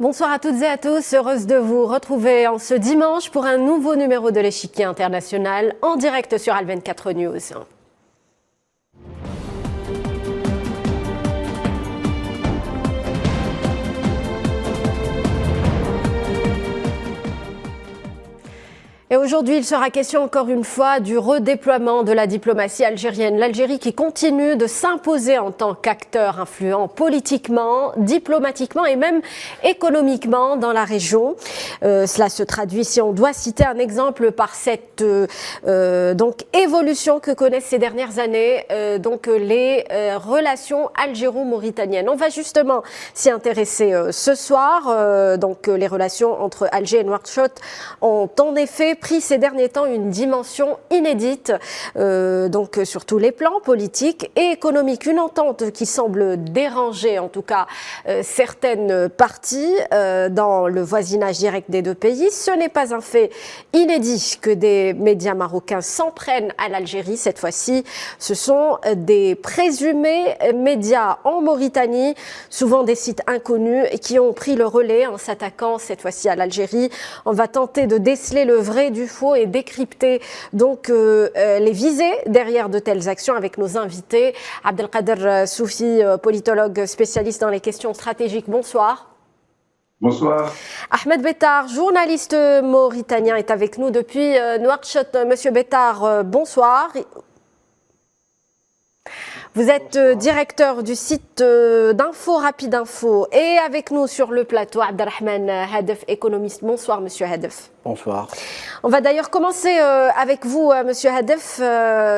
Bonsoir à toutes et à tous, heureuse de vous retrouver en ce dimanche pour un nouveau numéro de l'Échiquier international en direct sur Al24 News. Et aujourd'hui, il sera question encore une fois du redéploiement de la diplomatie algérienne. L'Algérie qui continue de s'imposer en tant qu'acteur influent politiquement, diplomatiquement et même économiquement dans la région. Cela se traduit, si on doit citer un exemple, par cette évolution que connaissent ces dernières années les relations algéro-mauritaniennes. On va justement s'y intéresser ce soir. Les relations entre Alger et Nouakchott ont en effet pris ces derniers temps une dimension inédite, sur tous les plans politiques et économiques. Une entente qui semble déranger en tout cas certaines parties dans le voisinage direct des deux pays. Ce n'est pas un fait inédit que des médias marocains s'en prennent à l'Algérie. Cette fois-ci, ce sont des présumés médias en Mauritanie, souvent des sites inconnus, qui ont pris le relais en s'attaquant cette fois-ci à l'Algérie. On va tenter de déceler le vrai du faux et décrypter les visées derrière de telles actions avec nos invités. Abdelkader Soufi, politologue spécialiste dans les questions stratégiques. Bonsoir. Bonsoir. Ahmed Bettar, journaliste mauritanien, est avec nous depuis Nouakchott. Monsieur Bettar, bonsoir. Vous êtes directeur du site d'Info Rapide Info et avec nous sur le plateau Abdelrahman Hadef, économiste. Bonsoir Monsieur Hadef. Bonsoir. On va d'ailleurs commencer avec vous Monsieur Hadef,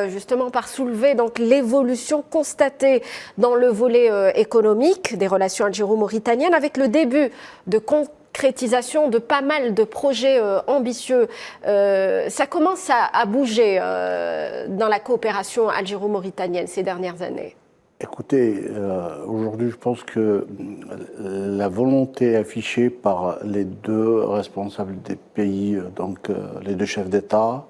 justement par soulever l'évolution constatée dans le volet économique des relations algéro-mauritaniennes avec le début de concrétisation de pas mal de projets ambitieux. Ça commence à bouger dans la coopération algéro-mauritanienne ces dernières années. Écoutez, aujourd'hui, je pense que la volonté affichée par les deux responsables des pays, les deux chefs d'État,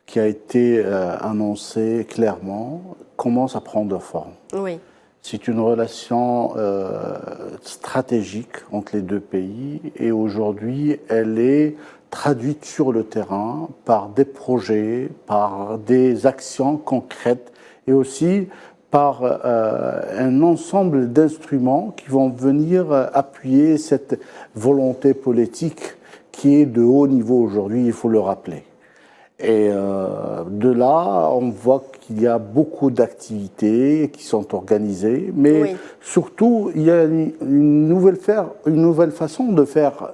qui a été annoncée clairement, commence à prendre forme. Oui. C'est une relation stratégique entre les deux pays et aujourd'hui, elle est traduite sur le terrain par des projets, par des actions concrètes et aussi par un ensemble d'instruments qui vont venir appuyer cette volonté politique qui est de haut niveau aujourd'hui, il faut le rappeler. Et de là, on voit qu'il y a beaucoup d'activités qui sont organisées, mais oui, surtout, il y a une nouvelle façon de faire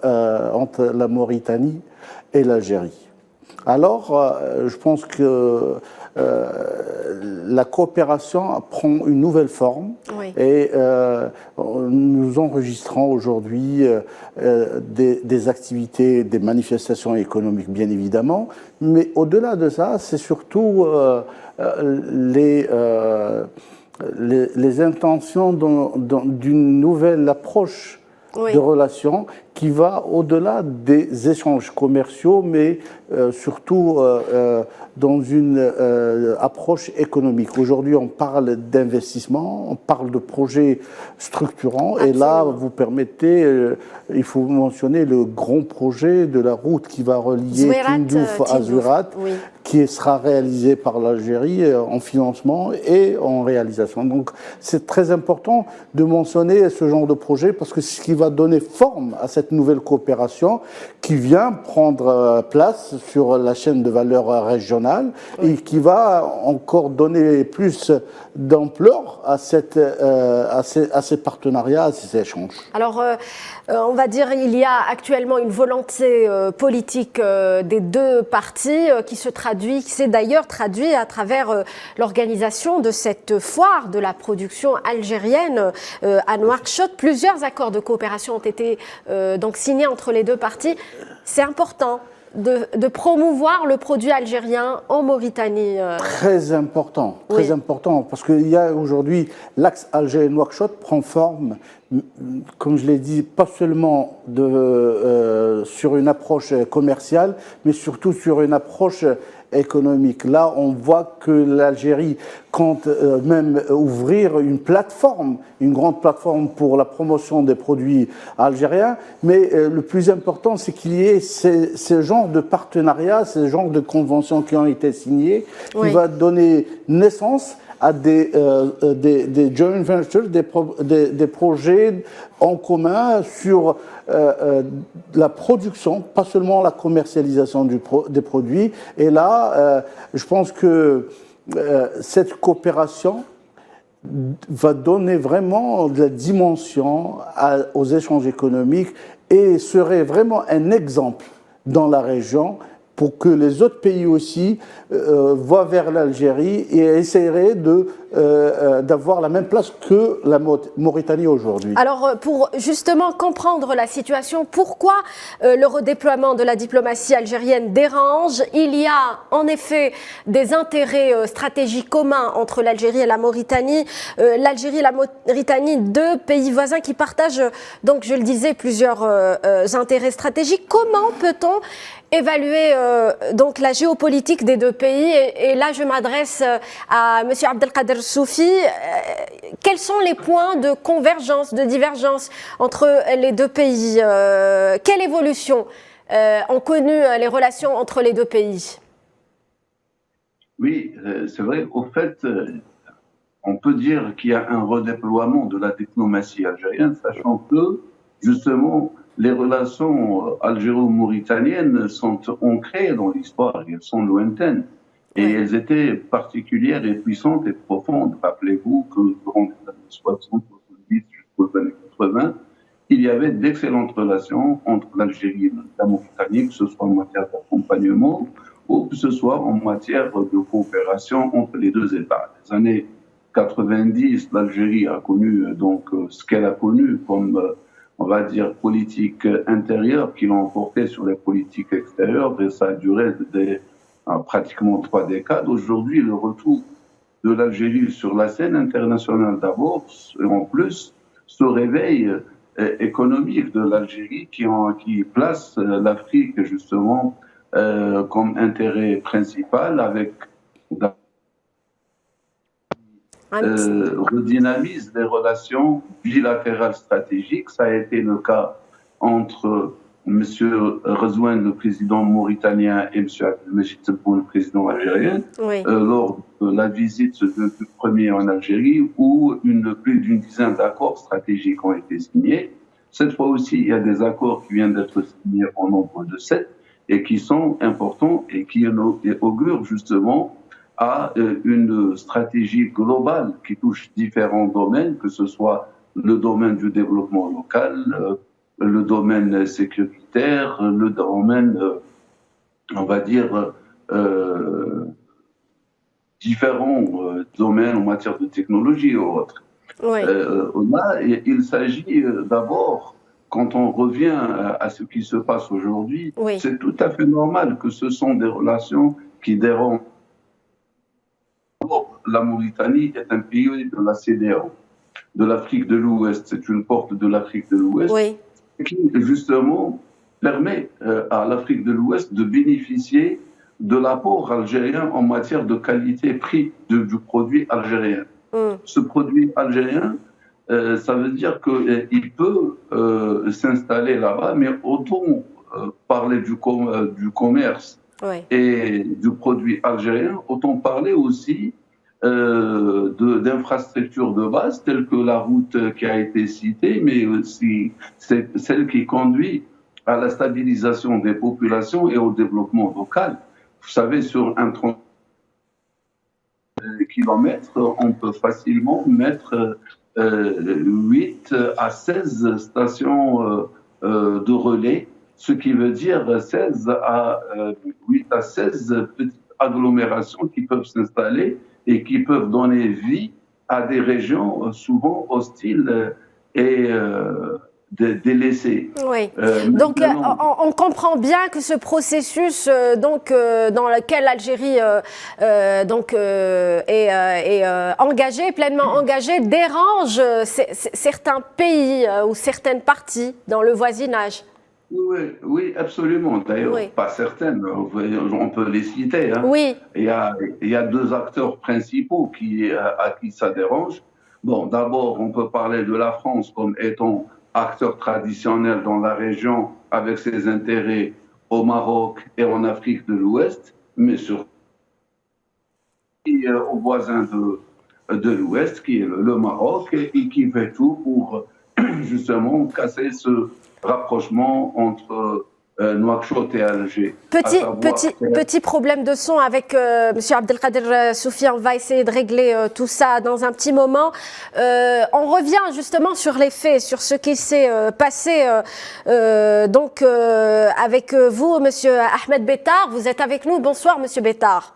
entre la Mauritanie et l'Algérie. Alors, je pense que la coopération prend une nouvelle forme, oui, et nous enregistrons aujourd'hui des activités, des manifestations économiques bien évidemment, mais au-delà de ça, c'est surtout les intentions d'une nouvelle approche, oui, de relations qui va au-delà des échanges commerciaux, mais surtout dans une approche économique. Aujourd'hui, on parle d'investissement, on parle de projets structurants. Absolument. Et là, vous permettez, il faut mentionner le grand projet de la route qui va relier Tindouf à Zouérate, oui, qui sera réalisé par l'Algérie en financement et en réalisation. Donc, c'est très important de mentionner ce genre de projet parce que c'est ce qui va donner forme à cette nouvelle coopération qui vient prendre place sur la chaîne de valeur régionale, oui, et qui va encore donner plus d'ampleur à ces partenariats, à ces échanges. Alors, on va dire il y a actuellement une volonté politique des deux parties qui s'est d'ailleurs traduit à travers l'organisation de cette foire de la production algérienne à Nouakchott. Plusieurs accords de coopération ont été signés entre les deux parties. C'est important de promouvoir le produit algérien en Mauritanie. Très important, oui, important, parce qu'il y a aujourd'hui l'axe Alger-Nouakchott prend forme comme je l'ai dit, pas seulement sur une approche commerciale, mais surtout sur une approche économique. Là, on voit que l'Algérie compte même ouvrir une plateforme, une grande plateforme pour la promotion des produits algériens. Mais le plus important, c'est qu'il y ait ce genre de partenariat, ce genre de conventions qui ont été signées, qui va donner naissance à des joint ventures, des projets en commun sur la production, pas seulement la commercialisation des produits. Et là, je pense que cette coopération va donner vraiment de la dimension aux échanges économiques et serait vraiment un exemple dans la région pour que les autres pays aussi voient vers l'Algérie et essaieraient d'avoir la même place que la Mauritanie aujourd'hui. Alors, pour justement comprendre la situation, pourquoi le redéploiement de la diplomatie algérienne dérange? Il y a en effet des intérêts stratégiques communs entre l'Algérie et la Mauritanie. L'Algérie et la Mauritanie, deux pays voisins qui partagent, donc je le disais, plusieurs intérêts stratégiques. Comment peut-on évaluer donc la géopolitique des deux pays et là je m'adresse à Monsieur Abdelkader Soufi. Quels sont les points de convergence, de divergence entre les deux pays? Quelle évolution ont connu les relations entre les deux pays? Oui, c'est vrai. Au fait, on peut dire qu'il y a un redéploiement de la diplomatie algérienne, sachant que justement les relations algéro-mauritaniennes sont ancrées dans l'histoire, elles sont lointaines. Et elles étaient particulières et puissantes et profondes. Rappelez-vous que durant les années 60, 70 jusqu'aux années 80, il y avait d'excellentes relations entre l'Algérie et la Mauritanie, que ce soit en matière d'accompagnement ou que ce soit en matière de coopération entre les deux États. Les années 90, l'Algérie a connu donc ce qu'elle a connu comme on va dire, politique intérieure qui l'ont emporté sur les politiques extérieures, et ça a duré pratiquement 3 décades. Aujourd'hui, le retour de l'Algérie sur la scène internationale d'abord, et en plus, ce réveil économique de l'Algérie qui place l'Afrique justement comme intérêt principal avec redynamise les relations bilatérales stratégiques. Ça a été le cas entre M. Ghazouane, le président mauritanien, et M. Abdelmajid Tebboune, le président algérien, lors de la visite du premier en Algérie, où plus d'une dizaine d'accords stratégiques ont été signés. Cette fois aussi, il y a des accords qui viennent d'être signés en nombre de 7 et qui sont importants et qui augurent justement à une stratégie globale qui touche différents domaines, que ce soit le domaine du développement local, le domaine sécuritaire, le domaine, on va dire, différents domaines en matière de technologie ou autres. Là, il s'agit d'abord, quand on revient à ce qui se passe aujourd'hui, c'est tout à fait normal que ce sont des relations qui dérangent. La Mauritanie est un pays de la CEDEAO, de l'Afrique de l'Ouest. C'est une porte de l'Afrique de l'Ouest qui, justement, permet à l'Afrique de l'Ouest de bénéficier de l'apport algérien en matière de qualité-prix du produit algérien. Ce produit algérien, ça veut dire qu'il peut s'installer là-bas, mais autant parler du commerce et du produit algérien, autant parler aussi d'infrastructures de base telles que la route qui a été citée, mais aussi celle qui conduit à la stabilisation des populations et au développement local. Vous savez, sur un 30 kilomètres, on peut facilement mettre 8 à 16 stations de relais, ce qui veut dire 8 à 16 petites agglomérations qui peuvent s'installer et qui peuvent donner vie à des régions souvent hostiles et délaissée. Oui. Donc, on comprend bien que ce processus, dans lequel l'Algérie est engagée, pleinement engagée, dérange certains pays ou certaines parties dans le voisinage. Oui, oui, absolument. D'ailleurs, Oui. pas certaines, on peut les citer. Hein. Oui. Il y a deux acteurs principaux à qui ça dérange. Bon, d'abord, on peut parler de la France comme étant acteur traditionnel dans la région avec ses intérêts au Maroc et en Afrique de l'Ouest, mais surtout aux voisins de l'Ouest, qui est le Maroc, et qui fait tout pour justement casser ce rapprochement entre Nouakchott et Alger. Petit problème de son avec M. Abdelkader Soufiane. On va essayer de régler tout ça dans un petit moment. On revient justement sur les faits, sur ce qui s'est passé avec vous, M. Ahmed Bettar. Vous êtes avec nous. Bonsoir, M. Bettar.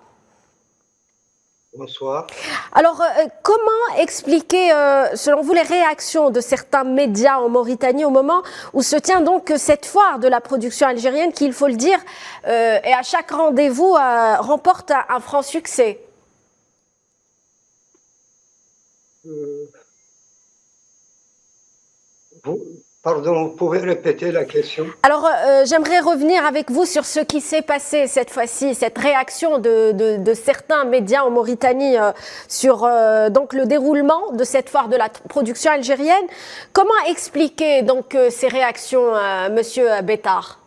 Bonsoir. Alors, comment expliquer, selon vous, les réactions de certains médias en Mauritanie au moment où se tient donc cette foire de la production algérienne qui, il faut le dire, et à chaque rendez-vous remporte un franc succès? Pardon, vous pouvez répéter la question? Alors, j'aimerais revenir avec vous sur ce qui s'est passé cette fois-ci, cette réaction de certains médias en Mauritanie sur donc le déroulement de cette foire de la production algérienne. Comment expliquer donc ces réactions, Monsieur Bettar?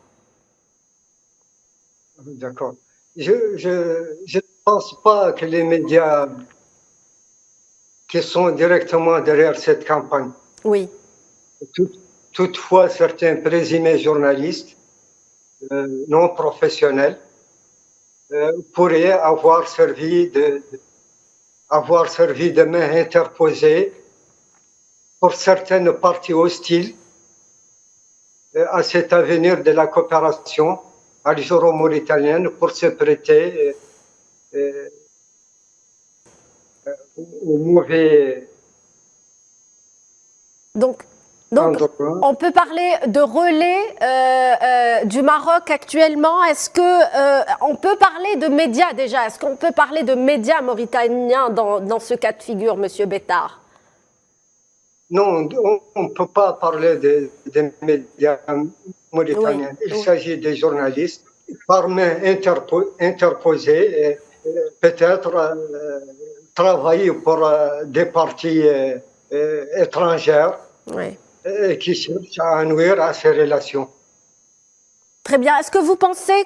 D'accord. Je ne pense pas que les médias qui sont directement derrière cette campagne. Oui. Toutefois, certains présumés journalistes non professionnels pourraient avoir servi de main interposée pour certaines parties hostiles à cet avenir de la coopération algéro-mauritanienne pour se prêter au mauvais. Donc, on peut parler de relais du Maroc actuellement. Est-ce que on peut parler de médias déjà? Est-ce qu'on peut parler de médias mauritaniens dans ce cas de figure, Monsieur Bettar? Non, on ne peut pas parler des médias mauritaniens. Oui, Il s'agit des journalistes par main interposée, peut-être travailler pour des parties étrangères. Oui. Qui cherchent à nuire à ces relations. Très bien. Est-ce que vous pensez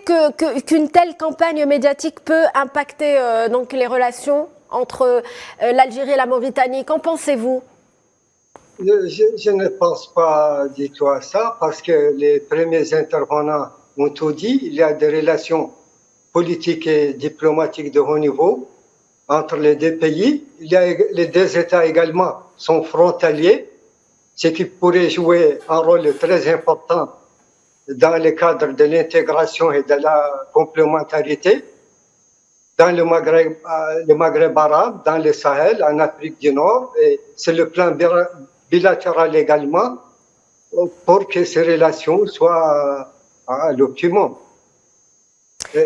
qu'une telle campagne médiatique peut impacter donc les relations entre l'Algérie et la Mauritanie? Qu'en pensez-vous? Je ne pense pas du tout à ça, parce que les premiers intervenants ont tout dit. Il y a des relations politiques et diplomatiques de haut niveau entre les deux pays. Les deux États également sont frontaliers, ce qui pourrait jouer un rôle très important dans le cadre de l'intégration et de la complémentarité dans le Maghreb arabe, dans le Sahel, en Afrique du Nord, et c'est le plan bilatéral également pour que ces relations soient à l'optimum.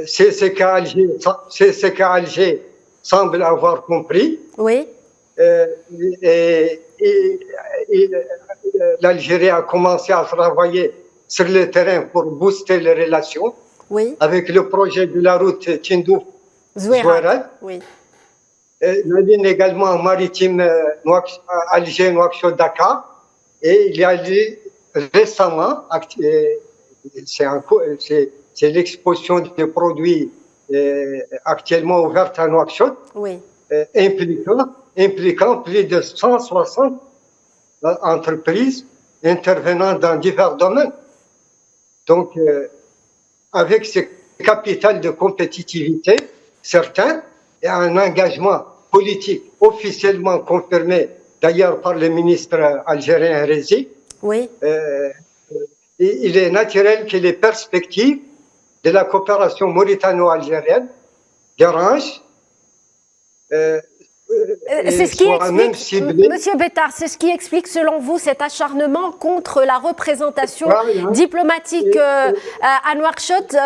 C'est ce qu'Alger semble avoir compris. Oui. Et l'Algérie a commencé à travailler sur le terrain pour booster les relations, oui, avec le projet de la route Tindouf-Zouérate, oui, la ligne également maritime Alger-Nouakchott-Dakar, et il y a eu récemment, c'est l'exposition des produits actuellement ouverte à Nouakchott, oui, impliquant plus de 160 entreprises intervenant dans divers domaines. Donc, avec ce capital de compétitivité certain et un engagement politique officiellement confirmé d'ailleurs par le ministre algérien Rézi, oui, il est naturel que les perspectives de la coopération mauritano-algérienne dérangent C'est ce qui même explique, ciblés. Monsieur Bettard, c'est ce qui explique selon vous cet acharnement contre la représentation diplomatique à Nouakchott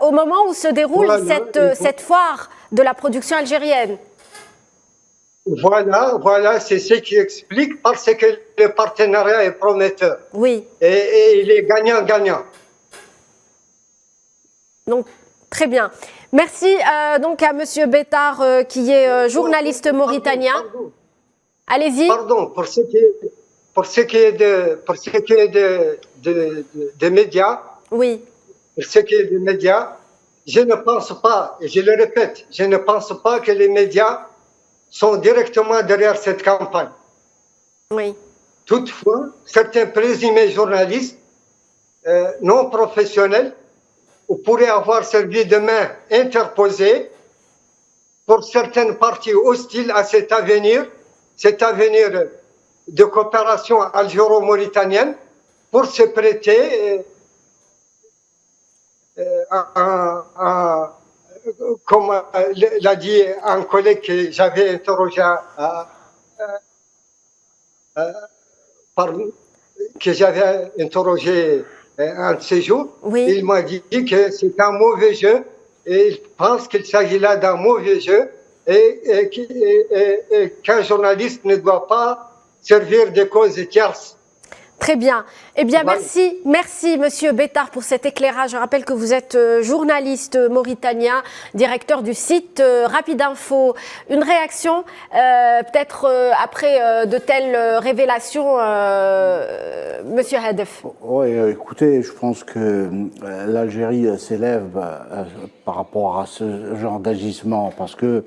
au moment où se déroule cette foire de la production algérienne. Voilà, c'est ce qui explique parce que le partenariat est prometteur. Oui. Et il est gagnant-gagnant. Donc, très bien. Merci donc à Monsieur Bettard qui est journaliste mauritanien. Allez-y. Pardon, pour ce qui est des médias. Oui. Pour ce qui est des médias, je ne pense pas, et je le répète, je ne pense pas que les médias sont directement derrière cette campagne. Oui. Toutefois, certains présumés journalistes non professionnels pourraient avoir servi de main interposée pour certaines parties hostiles à cet avenir de coopération algéro-mauritanienne, pour se prêter comme l'a dit un collègue que j'avais interrogé un de ces jours, oui. Il m'a dit que c'est un mauvais jeu et il pense qu'il s'agit là d'un mauvais jeu et qu'un journaliste ne doit pas servir de cause tierce. Très bien. Eh bien, merci Monsieur Bettard pour cet éclairage. Je rappelle que vous êtes journaliste mauritanien, directeur du site Rapide Info. Une réaction, peut-être après de telles révélations, Monsieur Hadef. Oui, écoutez, je pense que l'Algérie s'élève par rapport à ce genre d'agissement, parce que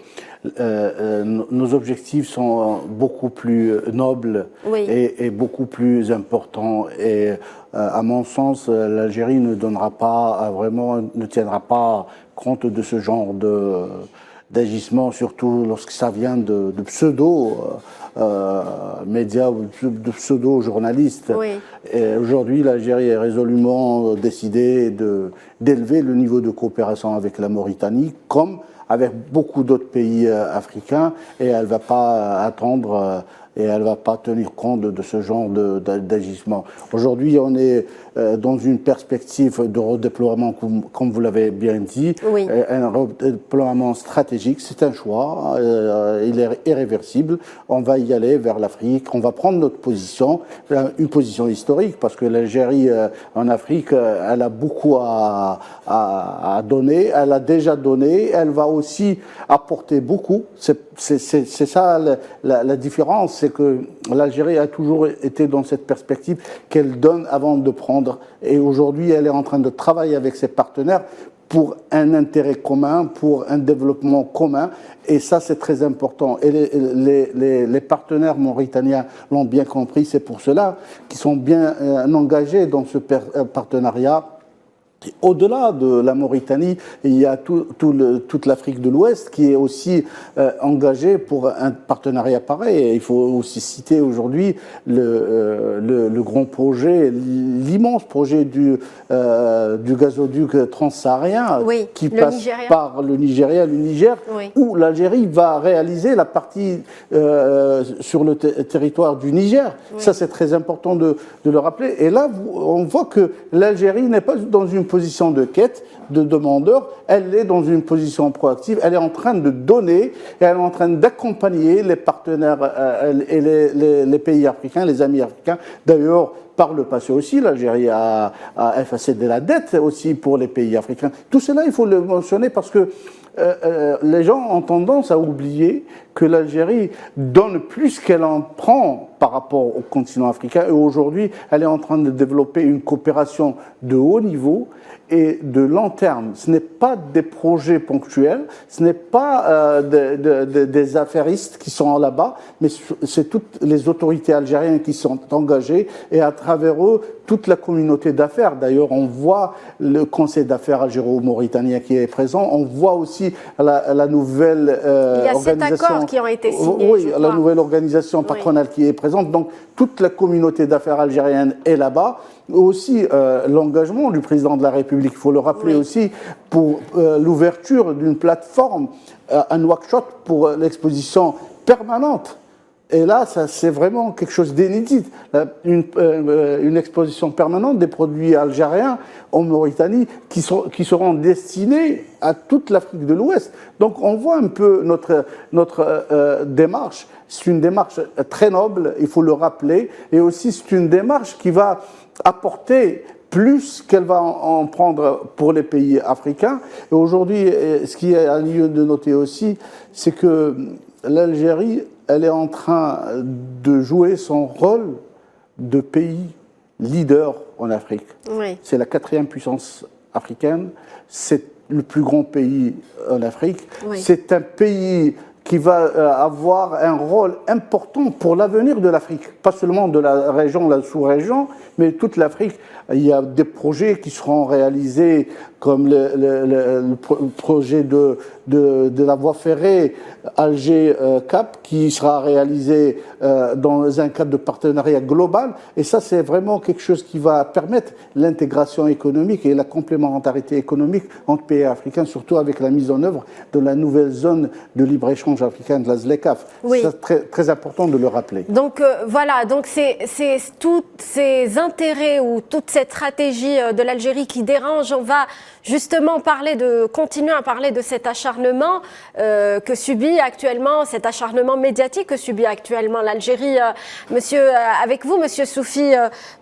nos objectifs sont beaucoup plus nobles et beaucoup plus importants. Et à mon sens, l'Algérie ne tiendra pas compte de ce genre d'agissement, surtout lorsque ça vient de pseudo-médias ou de pseudo-journalistes. Oui. Aujourd'hui, l'Algérie est résolument décidée d'élever le niveau de coopération avec la Mauritanie, comme avec beaucoup d'autres pays africains, et elle ne va pas attendre et elle ne va pas tenir compte de ce genre d'agissement. Aujourd'hui, on est dans une perspective de redéploiement, comme vous l'avez bien dit, oui. Un redéploiement stratégique, c'est un choix, il est irréversible, on va y aller vers l'Afrique, on va prendre notre position, une position historique, parce que l'Algérie en Afrique, elle a beaucoup à donner, elle a déjà donné, elle va aussi apporter beaucoup, c'est ça la différence, c'est que l'Algérie a toujours été dans cette perspective qu'elle donne avant de prendre. Et aujourd'hui, elle est en train de travailler avec ses partenaires pour un intérêt commun, pour un développement commun. Et ça, c'est très important. Et les partenaires mauritaniens l'ont bien compris. C'est pour cela qu'ils sont bien engagés dans ce partenariat. Au-delà de la Mauritanie, il y a toute l'Afrique de l'Ouest qui est aussi engagée pour un partenariat pareil. Il faut aussi citer aujourd'hui le grand projet, l'immense projet du gazoduc transsaharien qui passe par le Niger, où l'Algérie va réaliser la partie sur le territoire du Niger. Ça, c'est très important de le rappeler. Et là, on voit que l'Algérie n'est pas dans une position de quête, de demandeur, elle est dans une position proactive, elle est en train de donner, et elle est en train d'accompagner les partenaires et les pays africains, les amis africains. D'ailleurs, par le passé aussi, l'Algérie a effacé de la dette aussi pour les pays africains. Tout cela, il faut le mentionner parce que les gens ont tendance à oublier que l'Algérie donne plus qu'elle en prend par rapport au continent africain. Et aujourd'hui, elle est en train de développer une coopération de haut niveau et de long terme. Ce n'est pas des projets ponctuels, ce n'est pas des affairistes qui sont là-bas, mais c'est toutes les autorités algériennes qui sont engagées et à travers eux, toute la communauté d'affaires. D'ailleurs, on voit le conseil d'affaires algéro-mauritanien qui est présent, on voit aussi la nouvelle organisation. Il y a 7 accords qui ont été signés. Oui, la nouvelle organisation patronale qui est présente. Donc, toute la communauté d'affaires algérienne est là-bas. Aussi, l'engagement du président de la République, il faut le rappeler aussi, pour l'ouverture d'une plateforme à Nouakchott pour l'exposition permanente. Et là, c'est vraiment quelque chose d'inédit. Une exposition permanente des produits algériens en Mauritanie qui seront destinés à toute l'Afrique de l'Ouest. Donc on voit un peu notre démarche. C'est une démarche très noble, il faut le rappeler. Et aussi, c'est une démarche qui va apporter plus qu'elle va en prendre pour les pays africains. Et aujourd'hui, ce qui a lieu de noter aussi, c'est que l'Algérie, elle est en train de jouer son rôle de pays leader en Afrique. Oui. C'est la 4e puissance africaine, c'est le plus grand pays en Afrique. Oui. C'est un pays qui va avoir un rôle important pour l'avenir de l'Afrique, pas seulement de la région, la sous-région, mais toute l'Afrique. Il y a des projets qui seront réalisés, comme le projet de la voie ferrée Alger-Cap, qui sera réalisé dans un cadre de partenariat global. Et ça, c'est vraiment quelque chose qui va permettre l'intégration économique et la complémentarité économique entre pays africains, surtout avec la mise en œuvre de la nouvelle zone de libre-échange africaine, de la ZLECAf. Oui. C'est très, très important de le rappeler. Donc voilà, donc c'est tous ces intérêts ou toute cette stratégie de l'Algérie qui dérange. On va justement continuer à parler de cet acharnement que subit actuellement, cet acharnement médiatique que subit actuellement l'Algérie. Avec vous, Monsieur Soufi,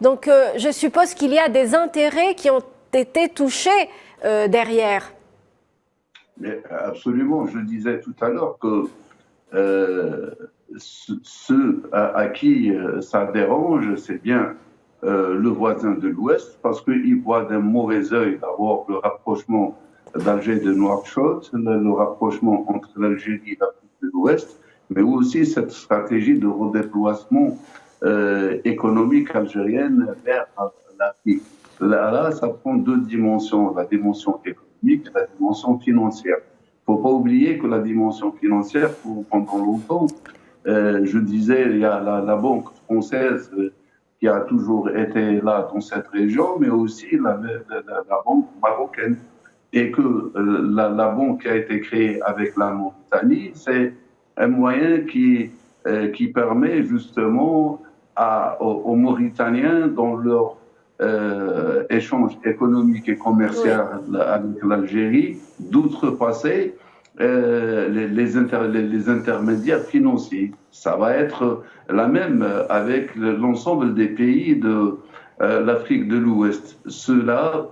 donc je suppose qu'il y a des intérêts qui ont été touchés derrière. Mais absolument, je disais tout à l'heure que ceux à qui ça dérange, c'est bien le voisin de l'Ouest, parce qu'il voit d'un mauvais œil d'abord le rapprochement d'Alger et de Nouakchott, le rapprochement entre l'Algérie et l'Afrique de l'Ouest, mais aussi cette stratégie de redéploiement économique algérienne vers l'Afrique. Là, ça prend deux dimensions, la dimension économique et la dimension financière. Il ne faut pas oublier que la dimension financière, pendant longtemps, je disais, il y a la banque française qui a toujours été là dans cette région, mais aussi la banque marocaine. Et que la banque qui a été créée avec la Mauritanie, c'est un moyen qui permet justement aux Mauritaniens, dans leur échange économique et commercial avec l'Algérie, d'outrepasser les intermédiaires financiers. Ça va être la même avec l'ensemble des pays de l'Afrique de l'Ouest. Cela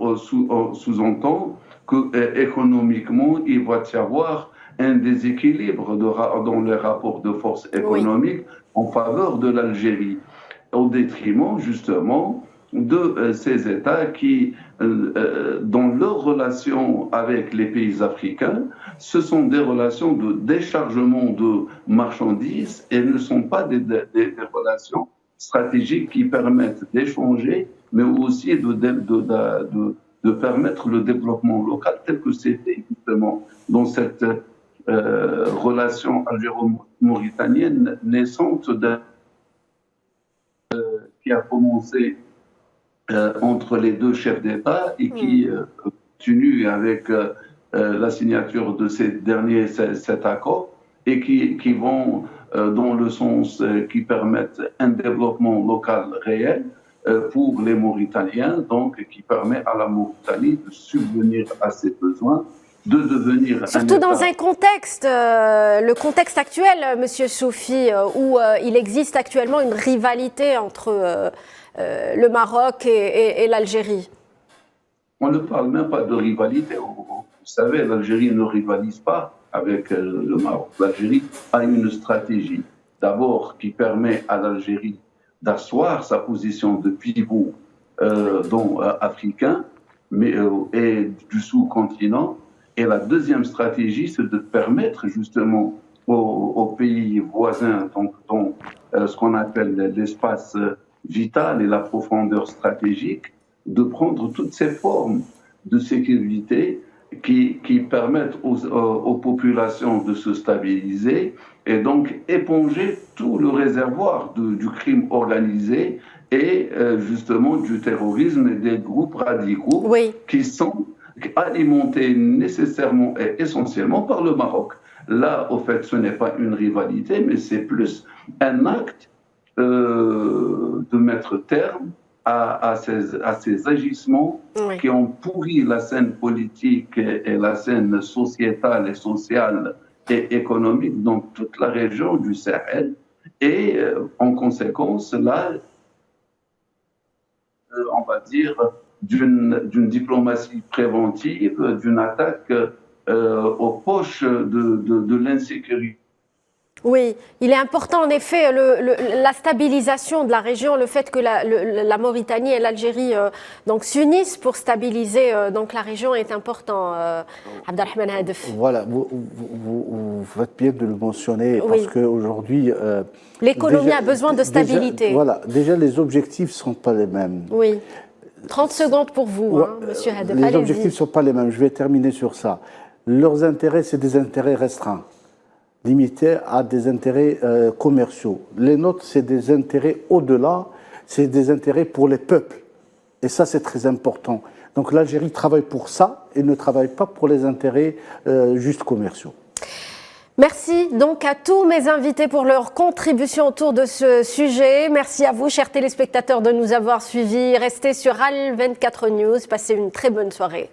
sous-entend qu'économiquement, il va y avoir un déséquilibre dans les rapports de force économique en faveur de l'Algérie, au détriment justement de ces États qui, dans leurs relations avec les pays africains, ce sont des relations de déchargement de marchandises et ne sont pas des relations stratégiques qui permettent d'échanger, mais aussi de permettre le développement local tel que c'était justement dans cette relation algéro-mauritanienne naissante qui a commencé entre les deux chefs d'État et qui continue avec la signature de ces derniers cet accord et qui vont dans le sens qui permettent un développement local réel pour les Mauritaniens, donc qui permet à la Mauritanie de subvenir à ses besoins, de devenir surtout dans un contexte, le contexte actuel, Monsieur Soufi, où il existe actuellement une rivalité entre le Maroc et l'Algérie. On ne parle même pas de rivalité. Vous savez, l'Algérie ne rivalise pas avec le Maroc. L'Algérie a une stratégie, d'abord, qui permet à l'Algérie d'asseoir sa position de pivot africain et du sous-continent. Et la deuxième stratégie, c'est de permettre justement aux pays voisins, donc dans ce qu'on appelle l'espace vital et la profondeur stratégique, de prendre toutes ces formes de sécurité qui permettent aux populations de se stabiliser et donc éponger tout le réservoir du crime organisé et justement du terrorisme et des groupes radicaux qui sont alimentés nécessairement et essentiellement par le Maroc. Là, au fait, ce n'est pas une rivalité, mais c'est plus un acte de mettre terme à ces agissements Oui. qui ont pourri la scène politique et la scène sociétale et sociale et économique dans toute la région du Sahel. Et en conséquence, là, on va dire, d'une diplomatie préventive, d'une attaque aux poches de l'insécurité. Oui, il est important en effet la stabilisation de la région, le fait que la Mauritanie et l'Algérie donc s'unissent pour stabiliser donc la région est important. Abdelrahman Hadef. Voilà, vous faites bien de le mentionner parce Oui. qu'aujourd'hui L'économie a besoin de stabilité. Déjà les objectifs ne sont pas les mêmes. Oui. 30 secondes pour vous, hein, Monsieur Hadef. Les objectifs ne sont pas les mêmes. Je vais terminer sur ça. Leurs intérêts, c'est des intérêts restreints, limités à des intérêts commerciaux. Les nôtres, c'est des intérêts au-delà, c'est des intérêts pour les peuples. Et ça, c'est très important. Donc l'Algérie travaille pour ça et ne travaille pas pour les intérêts juste commerciaux. Merci donc à tous mes invités pour leur contribution autour de ce sujet. Merci à vous, chers téléspectateurs, de nous avoir suivis. Restez sur Al 24 News. Passez une très bonne soirée.